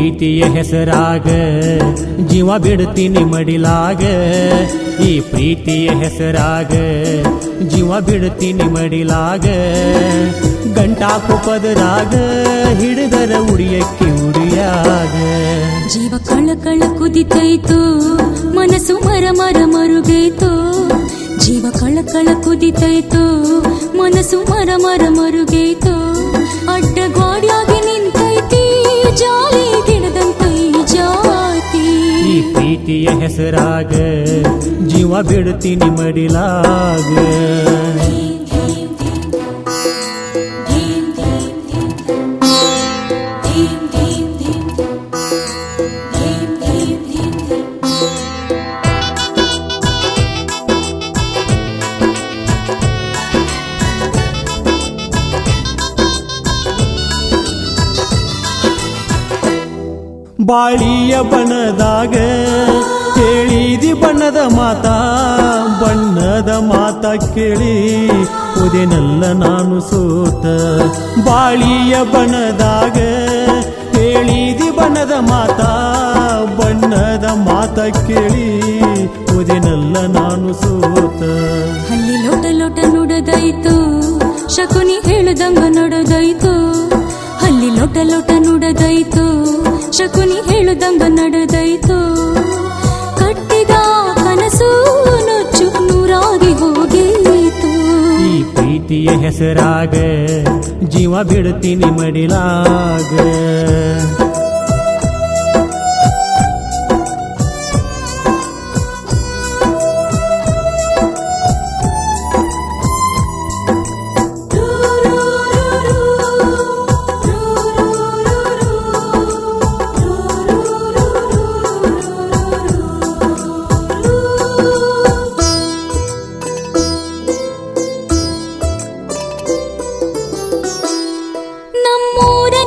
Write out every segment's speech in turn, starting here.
ಪ್ರೀತಿಯ ಹೆಸರಾಗ ಜೀವ ಬಿಡ್ತೀನಿ ಮಡಿಲಾಗ, ಈ ಪ್ರೀತಿಯ ಹೆಸರಾಗ ಜೀವ ಬಿಡ್ತೀನಿ ಮಡಿಲಾಗ. ಗಂಟಾಕು ಪದರಾಗ ಹಿಡಿದರ ಉಡಿಯಕ್ಕೆ ಉಡಿಯಾಗ. ಜೀವ ಕಳ ಕಳ ಕುದಿತೈತು, ಮನಸ್ಸು ಮರ ಮರ ಮರುಗೈತು. ಜೀವ ಕಳ ಕಳ ಕುದಿತೈತು, ಮನಸ್ಸು ಮರ ಮರ ಮರುಗೈತು. ಅಡ್ಡ ಗಾಡಿಯಾಗಿ ನಿಂತೈತಿ, ಜಾಲಿ ಗಿಡದಂತೈ ಜಾತಿ. ಈ ಪ್ರೀತಿಯ ಹೆಸರಾಗ ಜೀವ ಬಿಡ್ತೀನಿ ಮಡಿಲಾಗ. ಬಾಳಿಯ ಬಣ್ಣದಾಗ ಕೇಳಿದಿ ಬಣ್ಣದ ಮಾತ, ಬಣ್ಣದ ಮಾತ ಕೇಳಿ ಉದೆನಲ್ಲ ನಾನು ಸೋತ. ಬಾಳಿಯ ಬಣ್ಣದಾಗ ಕೇಳಿದಿ ಬಣ್ಣದ ಮಾತ, ಬಣ್ಣದ ಮಾತ ಕೇಳಿ ಉದೆನಲ್ಲ ನಾನು ಸೋತ. ಅಲ್ಲಿ ಲೋಟ ಲೋಟ ನುಡದಾಯ್ತು, ಶಕುನಿ ಹೇಳದಂಗ ನಡೆದಾಯ್ತು. ಅಲ್ಲಿ ಲೋಟ ಲೋಟ ನುಡದಾಯ್ತು, ಶಕುನಿ ಹೇಳುದಂಗ ನಡೆದಾಯ್ತು. ಕಟ್ಟಿದ ಕನಸು ನುಚ್ಚು ನೂರಾಗಿ ಹೋಗೇತು. ಈ ಪ್ರೀತಿಯ ಹೆಸರಾಗ ಜೀವ ಬಿಡ್ತೀನಿ ಮಡಿಲಾಗ.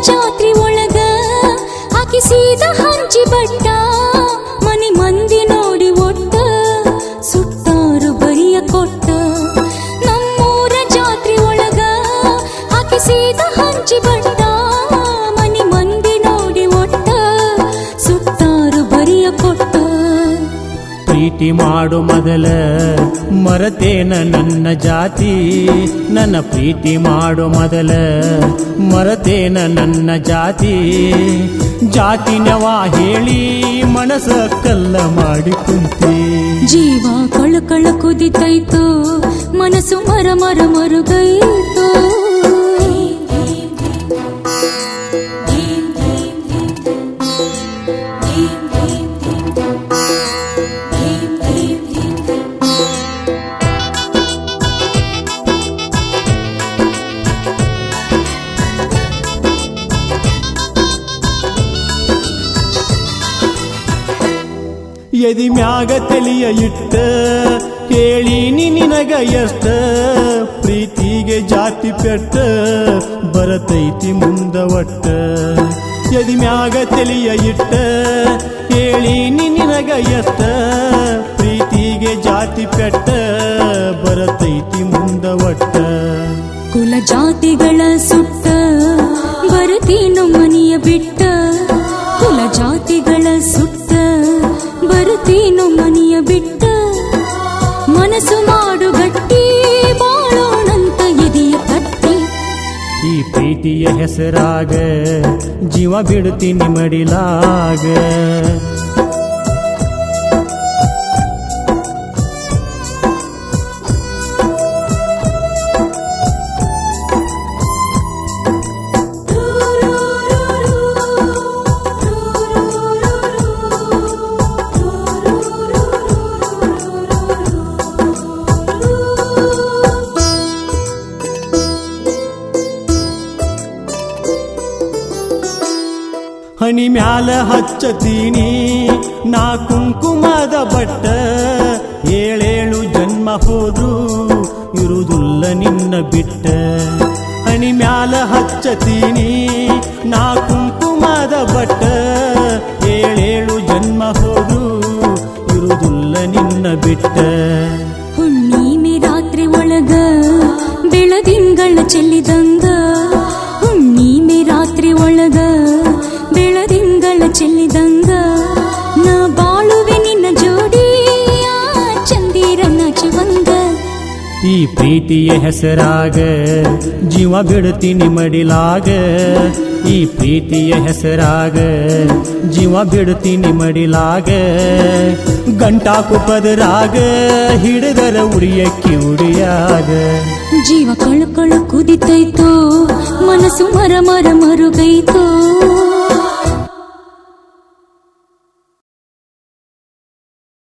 ಜಾತ್ರಿ ಒಳಗ ಹಾಕಿಸಿದ ಹಂಚಿ ಬಟ್ಟ, ಮನಿ ಮಂದಿ ನೋಡಿ ಒಟ್ಟ ಸುಟ್ಟಾರು ಬರಿಯ ಕೊಟ್ಟ. ನಮ್ಮೂರ ಜಾತ್ರಿ ಒಳಗ ಹಾಕಿಸಿದ ಹಂಚಿ ಬಟ್ಟ, ಮನಿ ಮಂದಿ ನೋಡಿ ಒಟ್ಟ ಸುಟ್ಟಾರು ಬರಿಯ ಕೊಟ್ಟ. ಪ್ರೀತಿ ಮಾಡು ಮೊದಲ ಮರತೇನ ನನ್ನ ಜಾತಿ, ನನ್ನ ಪ್ರೀತಿ ಮಾಡು ಮೊದಲ ಮರತೇನ ನನ್ನ ಜಾತಿ. ಜಾತಿನವ ಹೇಳಿ ಮನಸ ಕಲ್ಲ ಮಾಡಿ ಕುಂತಿ. ಜೀವ ಕಳ ಕಳ ಕುದಿತೈತು, ಮನಸ್ಸು ಮರ ಮರ ಮರುಗೈತು. ಎದಿ ಮ್ಯಾಗ ತಲಿಯ ಇಟ್ಟ ಕೇಳೀನಿ ನಿನಗ ಎಷ್ಟ, ಪ್ರೀತಿಗೆ ಜಾತಿ ಪೆಟ್ಟ ಬರತೈತಿ ಮುಂದ ಒಟ್ಟ. ಎದಿ ಮ್ಯಾಗ ತಲಿಯ ಇಟ್ಟ ಕೇಳೀನಿ ನಿನಗ ಎಷ್ಟ, ಪ್ರೀತಿಗೆ ಜಾತಿ ಪೆಟ್ಟ ಬರತೈತಿ ಮುಂದ ಒಟ್ಟ. ಕುಲ ಜಾತಿಗಳ ಸುಟ್ಟ ಬರುತ್ತೀನು ಮನಿಯ ಬಿಟ್ಟ, ಕುಲ ಜಾತಿಗಳ ಸುಟ್ಟ ಬರುತ್ತೀನು ಮನಿಯ ಬಿಟ್ಟ. ಮನಸ್ಸು ಮಾಡು ಗಟ್ಟಿ, ಬಾಳೋಣಂತ ಎದೆಯ ಕಟ್ಟಿ. ಈ ಪ್ರೀತಿಯ ಹೆಸರಾಗ ಜೀವ ಬಿಡ್ತೀನಿ ಮಡಿಲಾಗ. ಹನಿ ಮ್ಯಾಲ ಹಚ್ಚತೀನಿ ನಾ ಕುಂಕುಮದ ಬಟ್ಟ, ಏಳೇಳು ಜನ್ಮ ಹೋದ್ರು ಇರುವುದಿಲ್ಲ ನಿನ್ನ ಬಿಟ್ಟ. ಹನಿ ಮ್ಯಾಲ ಹಚ್ಚತೀನಿ ನಾ ಕುಂಕುಮದ ಬಟ್ಟ, ಏಳೇಳು ಜನ್ಮ ಹೋದ್ರು ಇರುವುದಿಲ್ಲ ನಿನ್ನ ಬಿಟ್ಟ. ಹುಣ್ಣಿಮೆ ರಾತ್ರಿ ಒಳಗ ಬೆಳದಿಂಗಳ ಚೆಲ್ಲಿದಂಗ, ಹುಣ್ಣಿಮೆ ರಾತ್ರಿ ಒಳಗ ಬೆಳದಿಂಗಳ ಪ್ರೀತಿಯ ಹೆಸರಾಗ ಜೀವ ಬಿಡ್ತೀನಿ ಮಡಿಲಾಗ ಈ ಪ್ರೀತಿಯ ಹೆಸರಾಗ ಜೀವ ಬಿಡ್ತೀನಿ ಮಡಿಲಾಗ ಗಂಟಾಕು ಪದರಾಗ ಹಿಡಿದರ ಉರಿಯಕ್ಕಿ ಉಡಿಯಾಗ ಜೀವ ಕಳಕಳ ಕುದಿತೈತೋ ಮನಸ್ಸು ಮರ ಮರ ಮರುಗೈತೋ